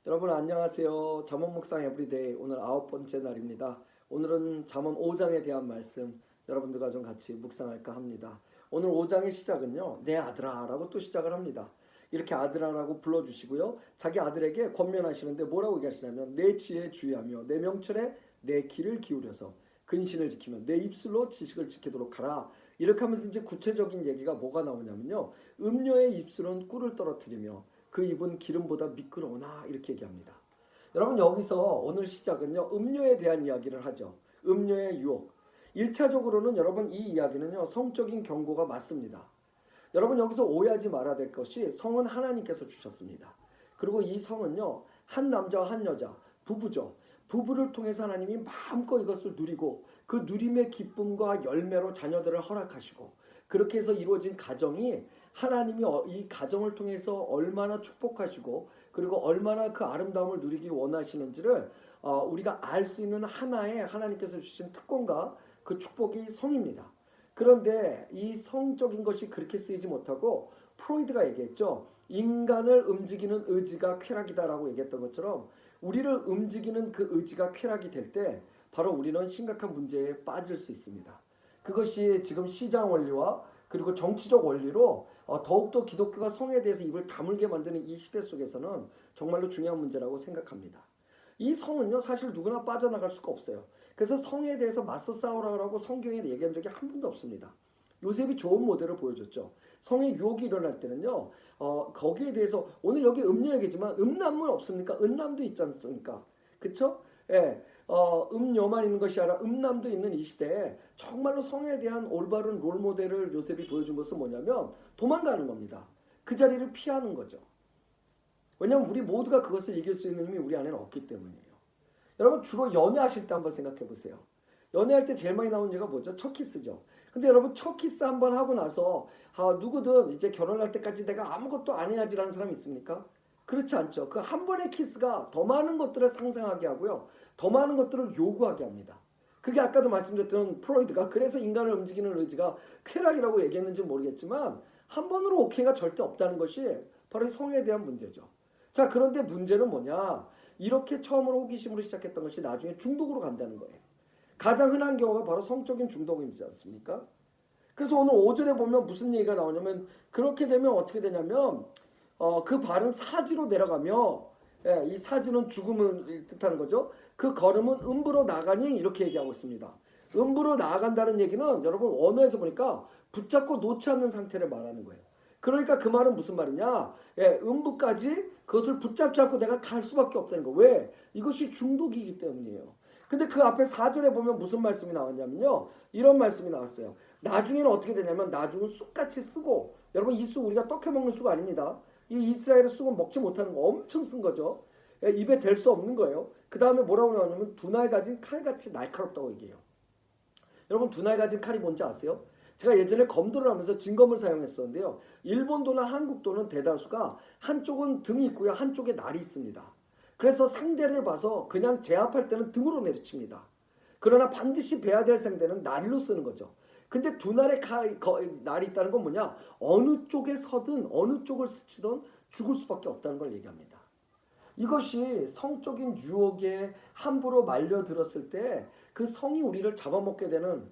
여러분 안녕하세요. 잠언 묵상 에브리데이 오늘 9번째 날입니다. 오늘은 잠언 5장에 대한 말씀 여러분들과 좀 같이 묵상할까 합니다. 오늘 5장의 시작은요. 내 아들아 라고 또 시작을 합니다. 이렇게 아들아라고 불러주시고요. 자기 아들에게 권면하시는데 뭐라고 얘기하시냐면 내 지혜에 주의하며 내 명철에 내 귀를 기울여서 근신을 지키며 내 입술로 지식을 지키도록 하라. 이렇게 하면서 이제 구체적인 얘기가 뭐가 나오냐면요. 음녀의 입술은 꿀을 떨어뜨리며 그 입은 기름보다 미끄러우나 이렇게 얘기합니다. 여러분 여기서 오늘 시작은요. 음료에 대한 이야기를 하죠. 음료의 유혹. 1차적으로는 여러분 이 이야기는요. 성적인 경고가 맞습니다. 여러분 여기서 오해하지 말아야 될 것이 성은 하나님께서 주셨습니다. 그리고 이 성은요. 한 남자와 한 여자 부부죠. 부부를 통해서 하나님이 마음껏 이것을 누리고 그 누림의 기쁨과 열매로 자녀들을 허락하시고 그렇게 해서 이루어진 가정이 하나님이 이 가정을 통해서 얼마나 축복하시고 그리고 얼마나 그 아름다움을 누리기 원하시는지를 우리가 알 수 있는 하나의 하나님께서 주신 특권과 그 축복이 성입니다. 그런데 이 성적인 것이 그렇게 쓰이지 못하고 프로이드가 얘기했죠. 인간을 움직이는 의지가 쾌락이다라고 얘기했던 것처럼 우리를 움직이는 그 의지가 쾌락이 될 때 바로 우리는 심각한 문제에 빠질 수 있습니다. 그것이 지금 시장 원리와 그리고 정치적 원리로 더욱더 기독교가 성에 대해서 입을 다물게 만드는 이 시대 속에서는 정말로 중요한 문제라고 생각합니다. 이 성은요 사실 누구나 빠져나갈 수가 없어요. 그래서 성에 대해서 맞서 싸우라고 성경에 얘기한 적이 한 번도 없습니다. 요셉이 좋은 모델을 보여줬죠. 성의 유혹이 일어날 때는요 거기에 대해서 오늘 여기 음료 얘기지만 음란물 없습니까? 음란도 있지 않습니까? 그쵸? 예, 음료만 있는 것이 아니라 음란도 있는 이 시대에 정말로 성에 대한 올바른 롤모델을 요셉이 보여준 것은 뭐냐면 도망가는 겁니다. 그 자리를 피하는 거죠. 왜냐하면 우리 모두가 그것을 이길 수 있는 힘이 우리 안에는 없기 때문이에요. 여러분 주로 연애하실 때 한번 생각해 보세요. 연애할 때 제일 많이 나오는 얘기가 뭐죠? 첫 키스죠. 근데 여러분 첫 키스 한번 하고 나서 누구든 이제 결혼할 때까지 내가 아무것도 안 해야지라는 사람 있습니까? 그렇지 않죠. 그 한 번의 키스가 더 많은 것들을 상상하게 하고요. 더 많은 것들을 요구하게 합니다. 그게 아까도 말씀드렸던 프로이드가 그래서 인간을 움직이는 의지가 쾌락이라고 얘기했는지 모르겠지만 한 번으로 오케이가 절대 없다는 것이 바로 성에 대한 문제죠. 자, 그런데 문제는 뭐냐? 이렇게 처음으로 호기심으로 시작했던 것이 나중에 중독으로 간다는 거예요. 가장 흔한 경우가 바로 성적인 중독이지 않습니까? 그래서 오늘 5절에 보면 무슨 얘기가 나오냐면 그렇게 되면 어떻게 되냐면 그 발은 사지로 내려가며 이 사지는 죽음을 뜻하는 거죠. 그 걸음은 음부로 나가니 이렇게 얘기하고 있습니다. 음부로 나아간다는 얘기는 여러분 언어에서 보니까 붙잡고 놓지 않는 상태를 말하는 거예요. 그러니까 그 말은 무슨 말이냐? 음부까지 그것을 붙잡지 않고 내가 갈 수밖에 없다는 거. 왜? 이것이 중독이기 때문이에요. 근데 그 앞에 4절에 보면 무슨 말씀이 나왔냐면요. 이런 말씀이 나왔어요. 나중에는 어떻게 되냐면 나중은 쑥같이 쓰고 여러분 이 쑥 우리가 떡해 먹는 쑥 아닙니다. 이 이스라엘의 쑥은 먹지 못하는 거 엄청 쓴 거죠. 입에 댈 수 없는 거예요. 그 다음에 뭐라고 나오냐면 두 날 가진 칼같이 날카롭다고 얘기해요. 여러분 두 날 가진 칼이 뭔지 아세요? 제가 예전에 검도를 하면서 진검을 사용했었는데요. 일본도나 한국도는 대다수가 한쪽은 등이 있고요. 한쪽에 날이 있습니다. 그래서 상대를 봐서 그냥 제압할 때는 등으로 내리칩니다. 그러나 반드시 베야 될 상대는 날로 쓰는 거죠. 근데 두 날의 날이 있다는 건 뭐냐? 어느 쪽에 서든 어느 쪽을 스치든 죽을 수밖에 없다는 걸 얘기합니다. 이것이 성적인 유혹에 함부로 말려들었을 때 그 성이 우리를 잡아먹게 되는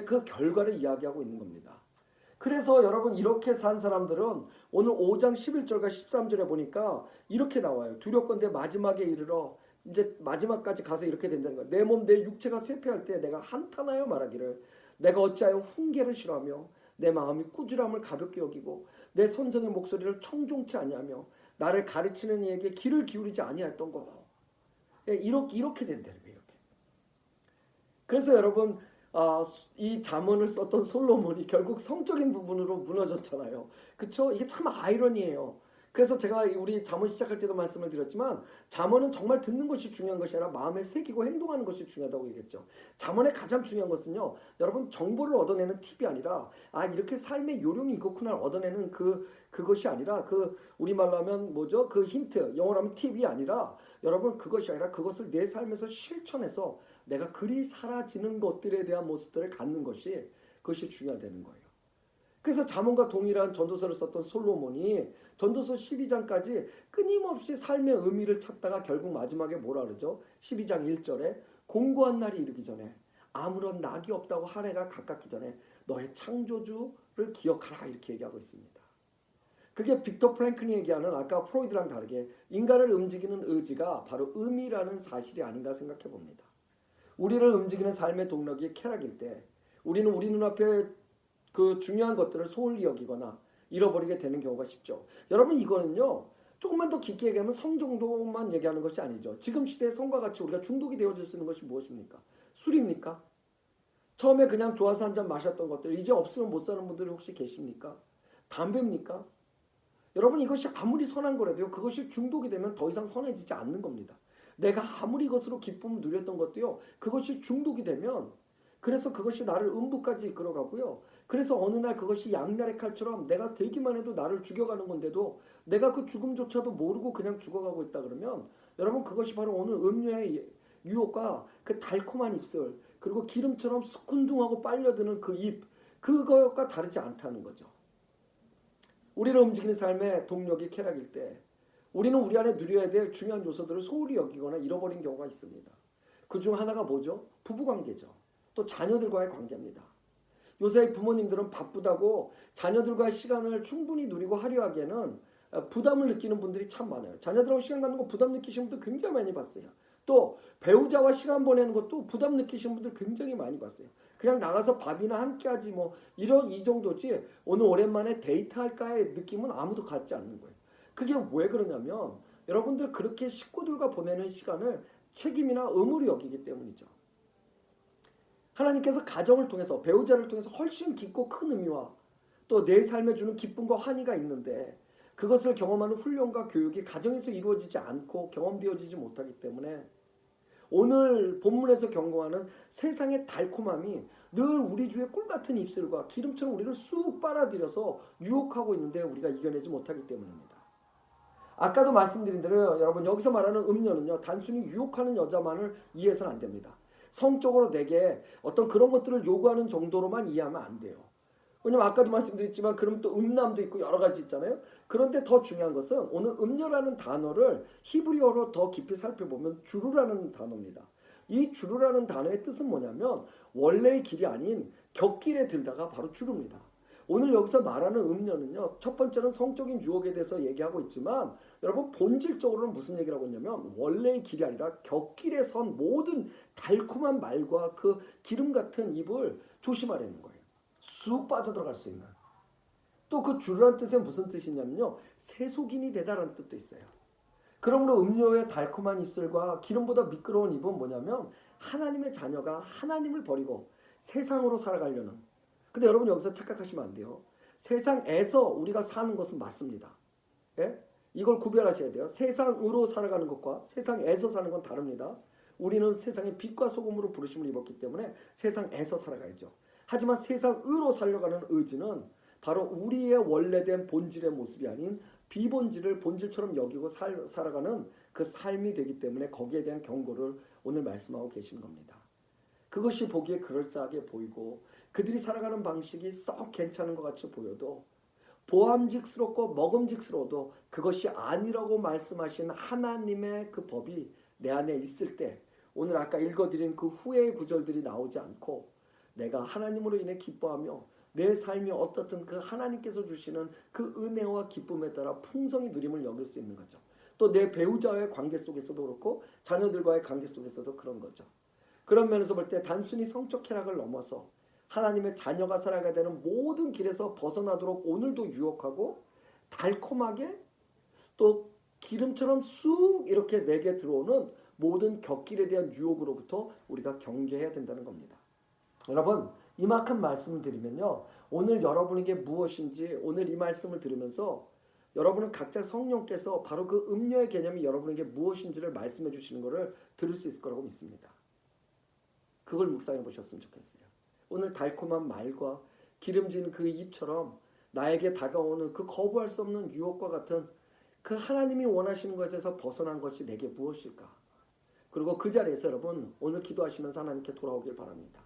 그 결과를 이야기하고 있는 겁니다. 그래서 여러분 이렇게 산 사람들은 오늘 5장 11절과 13절에 보니까 이렇게 나와요. 두렵건대 마지막에 이르러 이제 마지막까지 가서 이렇게 된다는 거예요. 내 몸 내 육체가 쇠퇴할 때 내가 한탄하여 말하기를 내가 어찌하여 훈계를 싫어하며 내 마음이 꾸지람을 가볍게 여기고 내 손성의 목소리를 청종치 아니하며 나를 가르치는 이에게 귀를 기울이지 아니했던 거. 이렇게 된다는 거예요. 이렇게. 그래서 여러분 이 잠언을 썼던 솔로몬이 결국 성적인 부분으로 무너졌잖아요. 그쵸? 이게 참 아이러니예요. 그래서 제가 우리 잠언 시작할 때도 말씀을 드렸지만 잠언은 정말 듣는 것이 중요한 것이 아니라 마음에 새기고 행동하는 것이 중요하다고 얘기했죠. 잠언의 가장 중요한 것은요. 여러분 정보를 얻어내는 팁이 아니라 이렇게 삶의 요령이 이렇구나 얻어내는 그것이 아니라 우리말로 하면 뭐죠? 그 힌트, 영어로 하면 팁이 아니라 여러분 그것이 아니라 그것을 내 삶에서 실천해서 내가 그리 사라지는 것들에 대한 모습들을 갖는 것이 그것이 중요하다는 거예요. 그래서 잠언과 동일한 전도서를 썼던 솔로몬이 전도서 12장까지 끊임없이 삶의 의미를 찾다가 결국 마지막에 뭐라 그러죠? 12장 1절에 공고한 날이 이르기 전에 아무런 낙이 없다고 한 해가 가깝기 전에 너의 창조주를 기억하라 이렇게 얘기하고 있습니다. 그게 빅터 프랭클이 얘기하는 아까 프로이드랑 다르게 인간을 움직이는 의지가 바로 의미라는 사실이 아닌가 생각해 봅니다. 우리를 움직이는 삶의 동력이 쾌락일 때 우리는 우리 눈앞에 그 중요한 것들을 소홀히 여기거나 잃어버리게 되는 경우가 쉽죠. 여러분 이거는요. 조금만 더 깊게 얘기하면 성 정도만 얘기하는 것이 아니죠. 지금 시대의 성과 같이 우리가 중독이 되어질 수 있는 것이 무엇입니까? 술입니까? 처음에 그냥 좋아서 한 잔 마셨던 것들 이제 없으면 못 사는 분들이 혹시 계십니까? 담배입니까? 여러분 이것이 아무리 선한 거라도요. 그것이 중독이 되면 더 이상 선해지지 않는 겁니다. 내가 아무리 이것으로 기쁨을 누렸던 것도요. 그것이 중독이 되면 그래서 그것이 나를 음부까지 이끌어가고요. 그래서 어느 날 그것이 양날의 칼처럼 내가 되기만 해도 나를 죽여가는 건데도 내가 그 죽음조차도 모르고 그냥 죽어가고 있다 그러면 여러분 그것이 바로 오늘 음료의 유혹과 그 달콤한 입술 그리고 기름처럼 수kun둥하고 빨려드는 그 입 그것과 다르지 않다는 거죠. 우리를 움직이는 삶의 동력이 쾌락일 때 우리는 우리 안에 누려야 될 중요한 요소들을 소홀히 여기거나 잃어버린 경우가 있습니다. 그중 하나가 뭐죠? 부부관계죠. 또 자녀들과의 관계입니다. 요새 부모님들은 바쁘다고 자녀들과의 시간을 충분히 누리고 하려 하기에는 부담을 느끼는 분들이 참 많아요. 자녀들하고 시간 갖는 거 부담 느끼시는 분들 굉장히 많이 봤어요. 또 배우자와 시간 보내는 것도 부담 느끼시는 분들 굉장히 많이 봤어요. 그냥 나가서 밥이나 함께 하지 뭐 이런 이 정도지 오늘 오랜만에 데이트할까의 느낌은 아무도 갖지 않는 거예요. 그게 왜 그러냐면 여러분들 그렇게 식구들과 보내는 시간을 책임이나 의무로 여기기 때문이죠. 하나님께서 가정을 통해서 배우자를 통해서 훨씬 깊고 큰 의미와 또 내 삶에 주는 기쁨과 환희가 있는데 그것을 경험하는 훈련과 교육이 가정에서 이루어지지 않고 경험되어지지 못하기 때문에 오늘 본문에서 경고하는 세상의 달콤함이 늘 우리 주의 꿀같은 입술과 기름처럼 우리를 쑥 빨아들여서 유혹하고 있는데 우리가 이겨내지 못하기 때문입니다. 아까도 말씀드린 대로 여러분 여기서 말하는 음료는요 단순히 유혹하는 여자만을 이해해서는 안 됩니다. 성적으로 내게 어떤 그런 것들을 요구하는 정도로만 이해하면 안 돼요. 왜냐면 아까도 말씀드렸지만 그럼 또 음란도 있고 여러 가지 있잖아요. 그런데 더 중요한 것은 오늘 음료라는 단어를 히브리어로 더 깊이 살펴보면 주루라는 단어입니다. 이 주루라는 단어의 뜻은 뭐냐면 원래의 길이 아닌 곁길에 들다가 바로 주루입니다. 오늘 여기서 말하는 음료는요. 첫 번째는 성적인 유혹에 대해서 얘기하고 있지만 여러분 본질적으로는 무슨 얘기를 하고 있냐면 원래의 길이 아니라 곁길에 선 모든 달콤한 말과 그 기름 같은 입을 조심하라는 거예요. 쑥 빠져들어갈 수 있는. 또 그 주라는 뜻은 무슨 뜻이냐면요. 세속인이 되다라는 뜻도 있어요. 그러므로 음료의 달콤한 입술과 기름보다 미끄러운 입은 뭐냐면 하나님의 자녀가 하나님을 버리고 세상으로 살아가려는. 근데 여러분 여기서 착각하시면 안 돼요. 세상에서 우리가 사는 것은 맞습니다. 예? 이걸 구별하셔야 돼요. 세상으로 살아가는 것과 세상에서 사는 건 다릅니다. 우리는 세상의 빛과 소금으로 부르심을 입었기 때문에 세상에서 살아가야죠. 하지만 세상으로 살려가는 의지는 바로 우리의 원래된 본질의 모습이 아닌 비본질을 본질처럼 여기고 살아가는 그 삶이 되기 때문에 거기에 대한 경고를 오늘 말씀하고 계시는 겁니다. 그것이 보기에 그럴싸하게 보이고 그들이 살아가는 방식이 썩 괜찮은 것 같이 보여도 보암직스럽고 먹음직스러워도 그것이 아니라고 말씀하신 하나님의 그 법이 내 안에 있을 때 오늘 아까 읽어드린 그 후의 구절들이 나오지 않고 내가 하나님으로 인해 기뻐하며 내 삶이 어떻든 그 하나님께서 주시는 그 은혜와 기쁨에 따라 풍성히 누림을 여길 수 있는 거죠. 또 내 배우자와의 관계 속에서도 그렇고 자녀들과의 관계 속에서도 그런 거죠. 그런 면에서 볼 때 단순히 성적 쾌락을 넘어서 하나님의 자녀가 살아가야 되는 모든 길에서 벗어나도록 오늘도 유혹하고 달콤하게 또 기름처럼 쑥 이렇게 내게 들어오는 모든 곁길에 대한 유혹으로부터 우리가 경계해야 된다는 겁니다. 여러분 이만큼 말씀을 드리면요. 오늘 여러분에게 무엇인지 오늘 이 말씀을 들으면서 여러분은 각자 성령께서 바로 그 음료의 개념이 여러분에게 무엇인지를 말씀해 주시는 것을 들을 수 있을 거라고 믿습니다. 그걸 묵상해 보셨으면 좋겠어요. 오늘 달콤한 말과 기름진 그 입처럼 나에게 다가오는 그 거부할 수 없는 유혹과 같은 그 하나님이 원하시는 것에서 벗어난 것이 내게 무엇일까? 그리고 그 자리에서 여러분 오늘 기도하시면서 하나님께 돌아오길 바랍니다.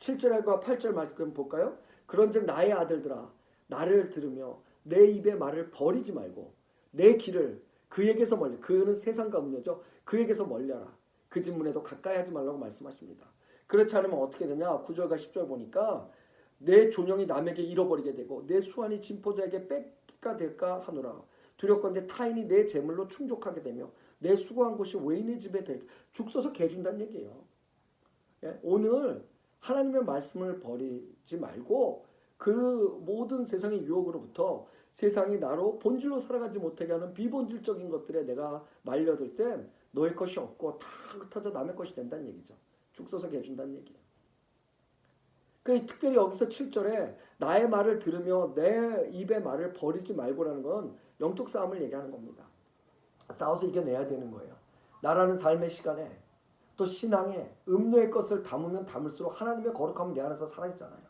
7절과 8절 말씀 볼까요? 그런즉 나의 아들들아 나를 들으며 내 입의 말을 버리지 말고 내 길을 그에게서 멀리, 그는 세상과 음료죠. 그에게서 멀려라. 그 진문에도 가까이 하지 말라고 말씀하십니다. 그렇지 않으면 어떻게 되냐? 9절과 10절 보니까 내 존영이 남에게 잃어버리게 되고 내 수완이 진포자에게 뺏기가 될까 하노라. 두렵건대 타인이 내 재물로 충족하게 되며 내 수고한 곳이 외인의 집에 죽 써서 개준다는 얘기예요. 예? 오늘 하나님의 말씀을 버리지 말고 그 모든 세상의 유혹으로부터 세상이 나로 본질로 살아가지 못하게 하는 비본질적인 것들에 내가 말려들 땐 너의 것이 없고 다 흩어져 남의 것이 된다는 얘기죠. 죽 써서 개준다는 얘기예요. 특별히 여기서 7절에 나의 말을 들으며 내 입의 말을 버리지 말고라는 건 영적 싸움을 얘기하는 겁니다. 싸워서 이겨내야 되는 거예요. 나라는 삶의 시간에 또 신앙에 음료의 것을 담으면 담을수록 하나님의 거룩함은 내 안에서 사라지잖아요.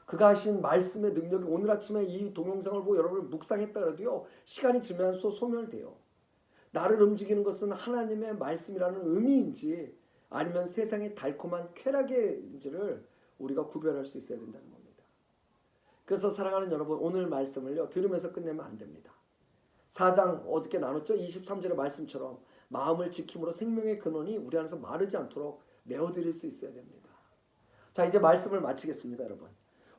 그가 하신 말씀의 능력이 오늘 아침에 이 동영상을 보고 여러분을 묵상했다 그래도요. 시간이 지나면서 소멸돼요. 나를 움직이는 것은 하나님의 말씀이라는 의미인지 아니면 세상의 달콤한 쾌락인지를 우리가 구별할 수 있어야 된다는 겁니다. 그래서 사랑하는 여러분 오늘 말씀을요. 들으면서 끝내면 안 됩니다. 4장 어저께 나눴죠. 23절의 말씀처럼 마음을 지킴으로 생명의 근원이 우리 안에서 마르지 않도록 내어드릴 수 있어야 됩니다. 자 이제 말씀을 마치겠습니다. 여러분.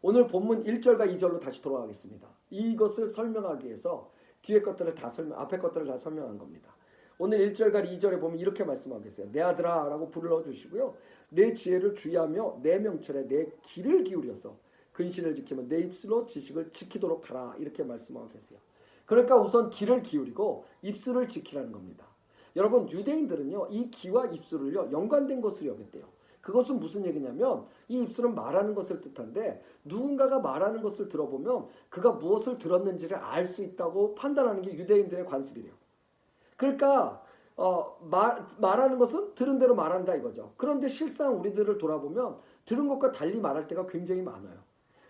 오늘 본문 1절과 2절로 다시 돌아가겠습니다. 이것을 설명하기 위해서 뒤에 것들을 다 앞에 것들을 다 설명한 겁니다. 오늘 1절과 2절에 보면 이렇게 말씀하고 계세요. 내 아들아 라고 불러주시고요. 내 지혜를 주의하며 내 명철에 내 귀를 기울여서 근신을 지키면 내 입술로 지식을 지키도록 하라 이렇게 말씀하고 계세요. 그러니까 우선 귀를 기울이고 입술을 지키라는 겁니다. 여러분 유대인들은요. 이 귀와 입술을요. 연관된 것으로 여겼대요. 그것은 무슨 얘기냐면 이 입술은 말하는 것을 뜻한데 누군가가 말하는 것을 들어보면 그가 무엇을 들었는지를 알 수 있다고 판단하는 게 유대인들의 관습이래요. 그러니까 말하는 것은 들은 대로 말한다 이거죠. 그런데 실상 우리들을 돌아보면 들은 것과 달리 말할 때가 굉장히 많아요.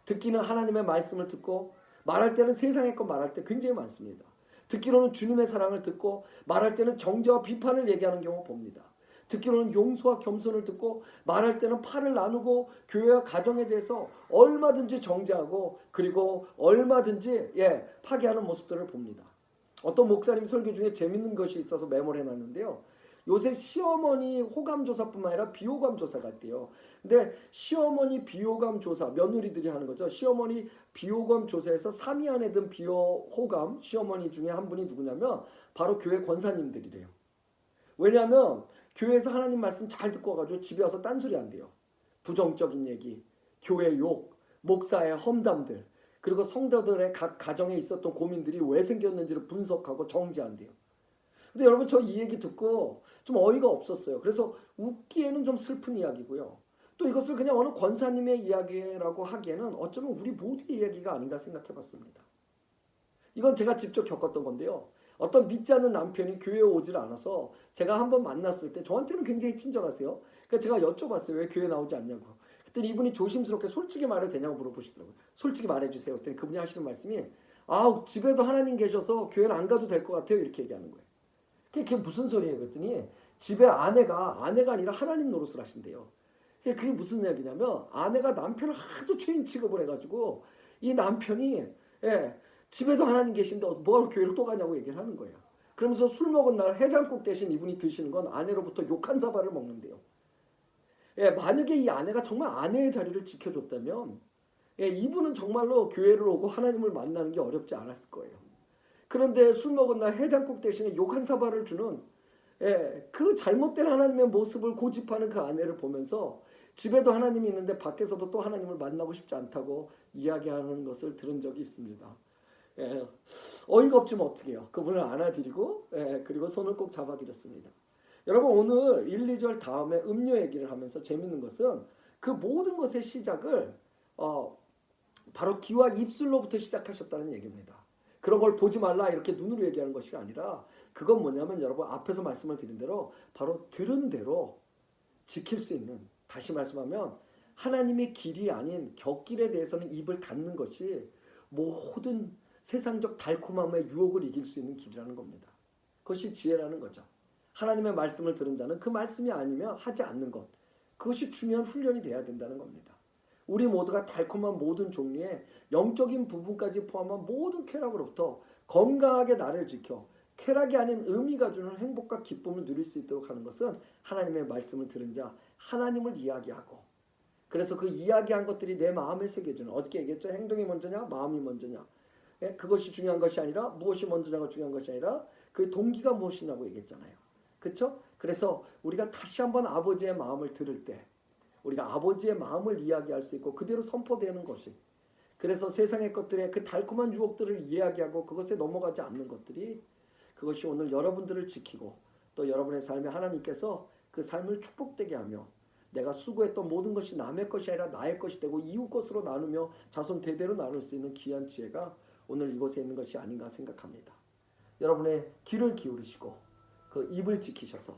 듣기는 하나님의 말씀을 듣고 말할 때는 세상의 것 말할 때 굉장히 많습니다. 듣기로는 주님의 사랑을 듣고 말할 때는 정죄와 비판을 얘기하는 경우 봅니다. 듣기로는 용서와 겸손을 듣고 말할 때는 팔을 나누고 교회와 가정에 대해서 얼마든지 정죄하고 그리고 얼마든지 파괴하는 모습들을 봅니다. 어떤 목사님 설교 중에 재밌는 것이 있어서 메모를 해놨는데요. 요새 시어머니 호감조사뿐만 아니라 비호감조사가 있대요. 근데 시어머니 비호감조사 며느리들이 하는 거죠. 시어머니 비호감조사에서 3위 안에 든 비호감 시어머니 중에 한 분이 누구냐면 바로 교회 권사님들이래요. 왜냐하면 교회에서 하나님 말씀 잘 듣고 와가지고 집에 와서 딴소리 한대요. 부정적인 얘기, 교회 욕, 목사의 험담들 그리고 성도들의 각 가정에 있었던 고민들이 왜 생겼는지를 분석하고 정지한대요. 근데 여러분 저 이 얘기 듣고 좀 어이가 없었어요. 그래서 웃기에는 좀 슬픈 이야기고요. 또 이것을 그냥 어느 권사님의 이야기라고 하기에는 어쩌면 우리 모두의 이야기가 아닌가 생각해 봤습니다. 이건 제가 직접 겪었던 건데요. 어떤 믿지 않는 남편이 교회에 오질 않아서 제가 한번 만났을 때 저한테는 굉장히 친절하세요. 그래서 제가 여쭤봤어요. 왜 교회 나오지 않냐고. 그랬더니 이분이 조심스럽게 솔직히 말해도 되냐고 물어보시더라고요. 솔직히 말해주세요. 그랬더니 그분이 하시는 말씀이 집에도 하나님 계셔서 교회는 안 가도 될 것 같아요. 이렇게 얘기하는 거예요. 그게 무슨 소리예요? 그랬더니 집에 아내가 아니라 하나님 노릇을 하신대요. 그게 무슨 이야기냐면 아내가 남편을 하도 죄인 취급을 해가지고 이 남편이 집에도 하나님 계신데 뭐하러 교회를 또 가냐고 얘기를 하는 거예요. 그러면서 술 먹은 날 해장국 대신 이분이 드시는 건 아내로부터 욕 한 사발을 먹는데요. 만약에 이 아내가 정말 아내의 자리를 지켜줬다면 이분은 정말로 교회를 오고 하나님을 만나는 게 어렵지 않았을 거예요. 그런데 술 먹은 날 해장국 대신에 욕 한 사발을 주는 그 잘못된 하나님의 모습을 고집하는 그 아내를 보면서 집에도 하나님이 있는데 밖에서도 또 하나님을 만나고 싶지 않다고 이야기하는 것을 들은 적이 있습니다. 어이가 없지만 어떻게 해요. 그분을 안아드리고 그리고 손을 꼭 잡아드렸습니다. 여러분 오늘 1, 2절 다음에 음료 얘기를 하면서 재밌는 것은 그 모든 것의 시작을 바로 귀와 입술로부터 시작하셨다는 얘기입니다. 그런 걸 보지 말라 이렇게 눈으로 얘기하는 것이 아니라 그건 뭐냐면 여러분 앞에서 말씀을 드린 대로 바로 들은 대로 지킬 수 있는 다시 말씀하면 하나님의 길이 아닌 곁길에 대해서는 입을 닫는 것이 모든 세상적 달콤함의 유혹을 이길 수 있는 길이라는 겁니다. 그것이 지혜라는 거죠. 하나님의 말씀을 들은 자는 그 말씀이 아니면 하지 않는 것. 그것이 중요한 훈련이 돼야 된다는 겁니다. 우리 모두가 달콤한 모든 종류의 영적인 부분까지 포함한 모든 쾌락으로부터 건강하게 나를 지켜 쾌락이 아닌 의미가 주는 행복과 기쁨을 누릴 수 있도록 하는 것은 하나님의 말씀을 들은 자 하나님을 이야기하고, 그래서 그 이야기한 것들이 내 마음에 새겨지는, 어저께 얘기했죠. 행동이 먼저냐 마음이 먼저냐, 그것이 중요한 것이 아니라 무엇이 먼저냐가 중요한 것이 아니라 그 동기가 무엇이냐고 얘기했잖아요. 그렇죠? 그래서 우리가 다시 한번 아버지의 마음을 들을 때 우리가 아버지의 마음을 이야기할 수 있고 그대로 선포되는 것이, 그래서 세상의 것들의 그 달콤한 유혹들을 이야기하고 그것에 넘어가지 않는 것들이, 그것이 오늘 여러분들을 지키고 또 여러분의 삶에 하나님께서 그 삶을 축복되게 하며 내가 수고했던 모든 것이 남의 것이 아니라 나의 것이 되고 이웃 것으로 나누며 자손 대대로 나눌 수 있는 귀한 지혜가 오늘 이곳에 있는 것이 아닌가 생각합니다. 여러분의 귀를 기울이시고 그 입을 지키셔서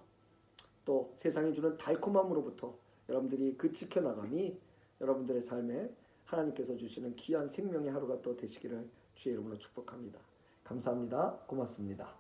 또 세상이 주는 달콤함으로부터 여러분들이 그 지켜나감이 여러분들의 삶에 하나님께서 주시는 귀한 생명의 하루가 또 되시기를 주의 이름으로 축복합니다. 감사합니다. 고맙습니다.